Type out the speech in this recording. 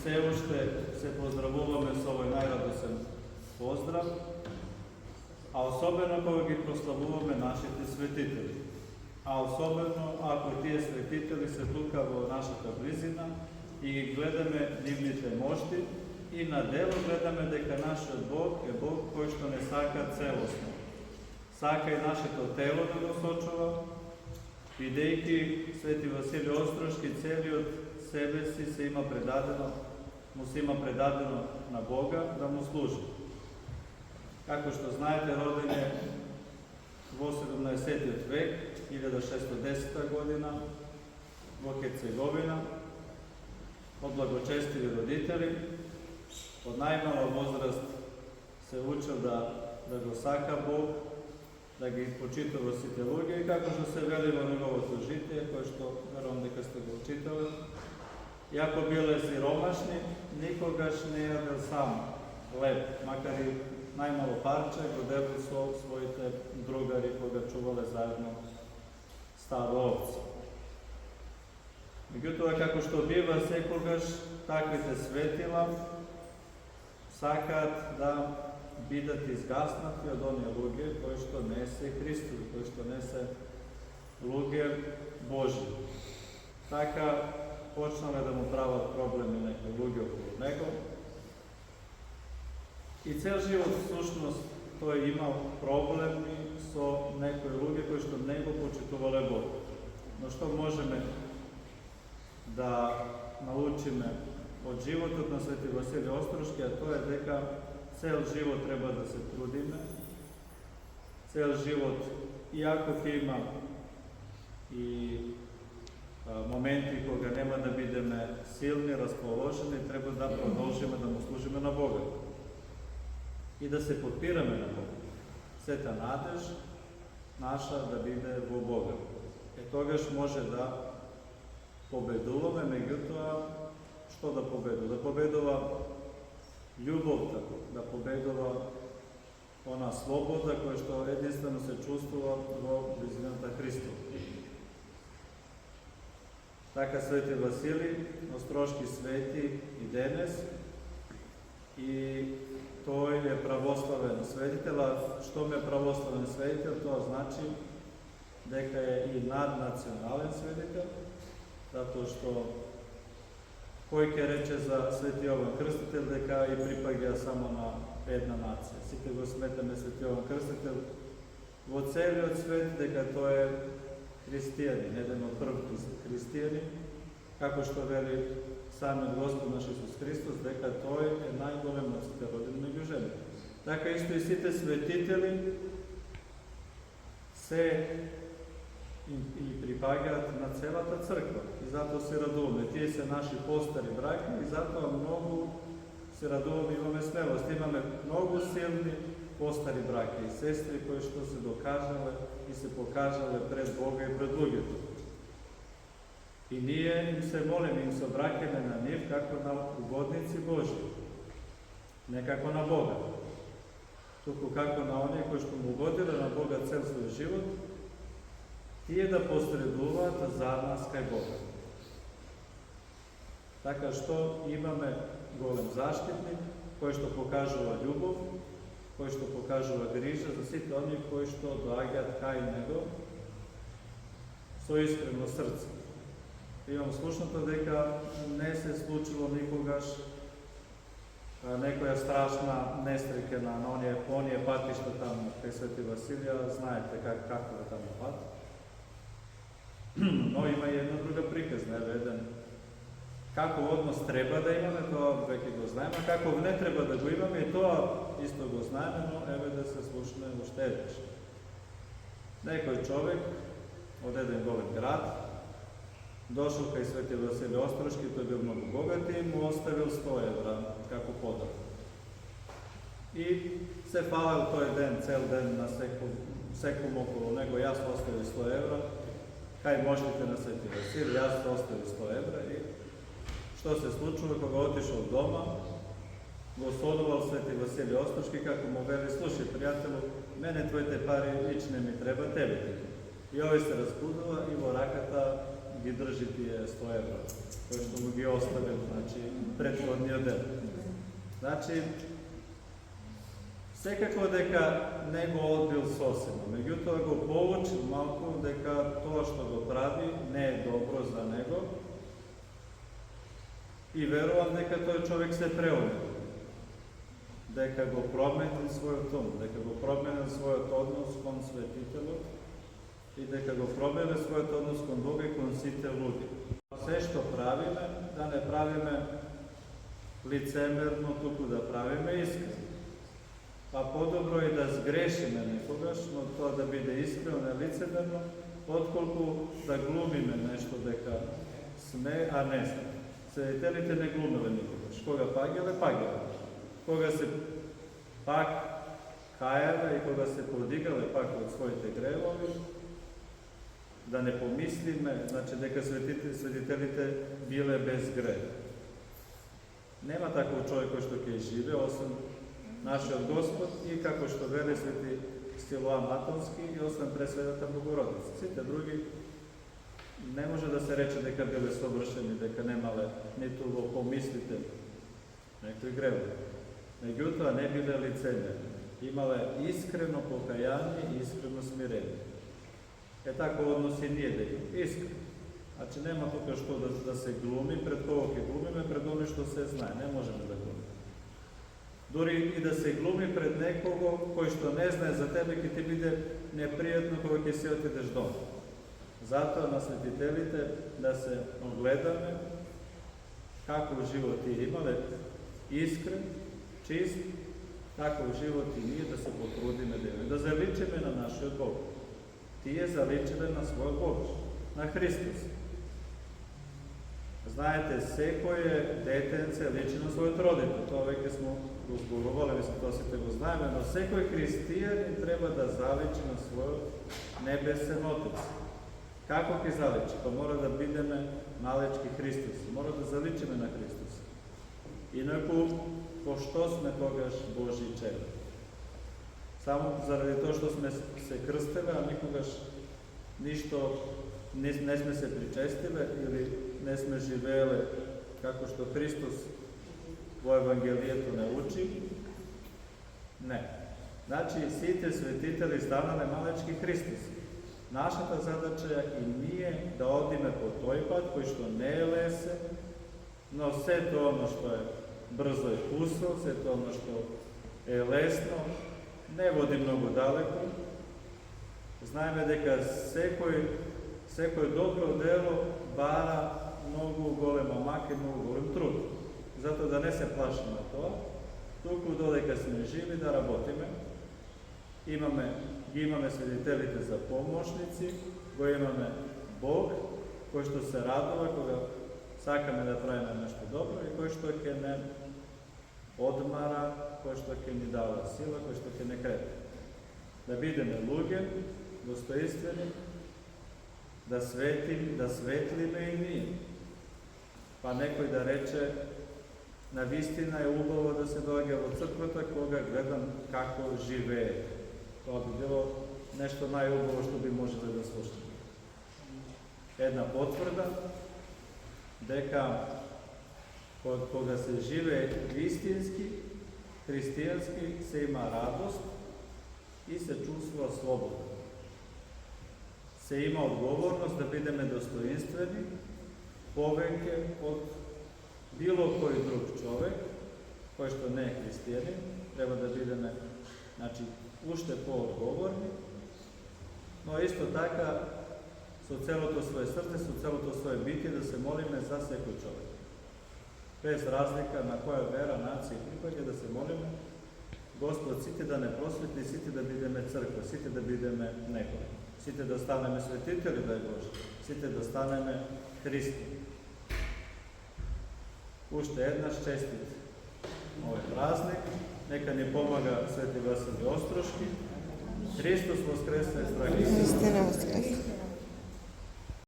се уште се поздравуваме со овој најрадосен поздрав, а особено кога ги прославуваме нашите светители. А особено ако тие светители се тука во нашата близина и ги гледаме нивните мошти и на дело гледаме дека нашиот Бог е Бог кој што не сака целосно. Сака и нашето тело да го сочува, бидејќи Свети Василий Острошки целиот себе си се има предадено, му се има предадено на Бога да му служи. Како што знаете, роден е во 17 век, 1610 година, во Херцеговина, од благочестиви родители, од најмала возраст се учил да го сака Бог, да ги почитува сите луѓе и како што се вели во неговото житие, кој што верувам дека сте го читали, иако биле сиромашни, никогаш не јадел сам леп, макар и најмало парче го делил со своите другари кога чувале заедно стадо овци. Меѓутоа, како што бива секогаш, таквите светила сакаат да бидат изгаснати од оние луѓе кои што не се Христови, кои што не се луѓе Божи. Така почнале да му прават проблеми некои луѓе околу него. И цел живот, всушност, тој имал проблеми со некои луѓе кои што не го почитувале Бог. Но што можеме да научиме од животот на Свети Василий Острошки, а тоа е дека цел живот треба да се трудиме, цел живот, иако ќе има и моменти кога нема да бидеме силни, расположени, треба да продолжиме да му служиме на Бога и да се подпираме на Бога. Сета надеж наша да биде во Бога. Тогаш може да победуваме, меѓутоа, што да победува? Да победува љубовта, да победува она слобода која што единствено се чувствува во близината Христов. Така Свети Василий Острошки свети и денес, и тој е православен светител. А што ме православен светител? Тоа значи дека е и наднационален светител, затоа што кој ќе рече за Свети Јован Крстител дека и припаѓа само на една нација. Сите го сметаме Свети Јован Крстител во целиот свет дека тој е христијанин, еден од првите христијани, како што вели самиот Господ наш Исус Христос, дека тој е најголем од сите родени меѓу жени. Така исто и сите светители се и припаѓаат на целата црква. И затоа се радуваме. Тие се наши постари браќа и затоа многу се радуваме, имаме смелост. Имаме многу силни постари браќа и сестри кои што се докажале и се покажале пред Бога и пред луѓето. И ние им се молиме, им се обраќаме на нив како на угодници Божи, не како на Бога, туку како на оние кои што му угодиле на Бога цел свој живот, тие да посредуваат за нас кај Бога. Така што имаме голем заштитник, кој што покажува љубов, кој што покажува грижа за сите оние кои што доаѓаат кај него со искрено срце. Имам слушното дека не се случило никогаш некоја страшна несреќа на оние патишта таму кај Свети Василија, знаете како е таму пат. Но има и една друга приказна, еден каков однос треба да имаме, тоа веќе го знаеме, а каков не треба да го имаме, и тоа исто го знаеме, но еве да се слушаме уште еднаш. Некој човек од еден голем град дошол кај Свети Василий Острошки, тој бил многу богат и му оставил 100 евра како подарок. И се фалел тој ден, цел ден на секом околу него, јас оставил 100 евра, кај моштите на Свети Василий, јас оставил 100 евра. И што се случува кога отишол дома, го сонувал Свети Василий Острошки, како му вели: слушај, пријателу, мене твоите пари лич не ми треба, тебе. И овој се разбудува и во раката ги држи тие 100 евра, кои што му ги оставил, значи претходниот дел. Значи, секако дека не го одбил сосема, меѓутоа го поучил малку дека тоа што го прави не е добро за него и верувам дека тој човек се преоми, дека го промени својот ум, дека го промени својот однос кон светителот и дека го промени својот однос кон Бога и кон сите луѓе. Се што правиме, да не правиме лицемерно, туку да правиме искрено. Па подобро е да сгрешиме некогаш, но тоа да биде искрено, не лицемерно, отколку да глумиме нешто дека сме, а не сме. Светителите не глумеле никогаш. Кога пагеле. Кога се пак кајале и кога се подигале пак од своите гревови, да не помислиме, значи дека светителите биле без грев. Нема таков човек кој што ќе живе, освен нашиот Господ и како што вели свети Силоан Атонски и освен пресветата Богородица. Сите други не може да се рече дека биле совршени, дека немале ниту во помислите некои гревови. Меѓутоа не биле лицемерни, имале искрено покаяние и искрено смирение. Е така односи ние да имаме искрено. Значи нема тука што да се глуми, пред кого ќе глумиме, пред оној што се знае, не можеме да глумиме. Дори и да се глуми пред некого кој што не знае за тебе, ќе ти биде непријатно кога ќе се отидеш дома. Затоа на светителите да се огледаме каков живот ти имале, искрен, чист, таков живот и ние да се потрудиме да имаме, да заличиме на нашиот Бог. Тие заличиле на својот Бог, на Христос. Знаете, секој детенце личи на својот родител. Тоа веќе сме го зборувале, мислам, тоа сите го знаеме, но секој христијанин треба да заличи на својот небесен Отец. Како ќе заличи? Па мора да бидеме малечки Христоси, мора да заличиме на Христос. Инаку, пошто сме тогаш Божи чеда? Само заради тоа што сме се крстеле, а никогаш ништо не сме се причестиле или не сме живееле како што Христос во Евангелието не учи? Не. Значи, сите светители станале малечки Христоси. Нашата задача е и ние да одиме по тој пат, кој што не е лесен, но се тоа што е брзо и вкусно, се тоа што е лесно, не води многу далеко. Знаеме дека секој добро дело бара многу голема мака и многу голем труд. Затоа да не се плашиме тоа, туку додека сме живи да работиме. Ги имаме светителите за помошници, го имаме Бог, кој што се радува кога сакаме да правиме нешто добро и кој што ќе не одмара, кој што ќе ни дава сила, кој што ќе не крепи. Да бидеме луѓе, достоинствени, да светлиме и ние. Па некој да рече, на вистина е убаво да се доаѓа во црквата кога гледам како живее. Тоа би било нешто најубаво што би можеле да слушаме. Една потврда дека кога се живее вистински, христијански, се има радост и се чувствува слобода. Се има одговорност да бидеме достоинствени, повеќе од било кој друг човек, кој што не е христијанин, треба да бидеме, значи, уште поодговорни, но исто така со целото свое срце, со целото свое битие да се молиме за секој човек. Без разлика на која вера, нација и припаѓа, да се молиме Господ сите да не просветли, сите да бидеме црква, сите да бидеме некој, сите да станеме светители, дај Боже, сите да станеме Христи. Уште еднаш честит овој празник, нека ни помага Свети Василий Острошки. Христос воскресе, драги. Истина воскресе.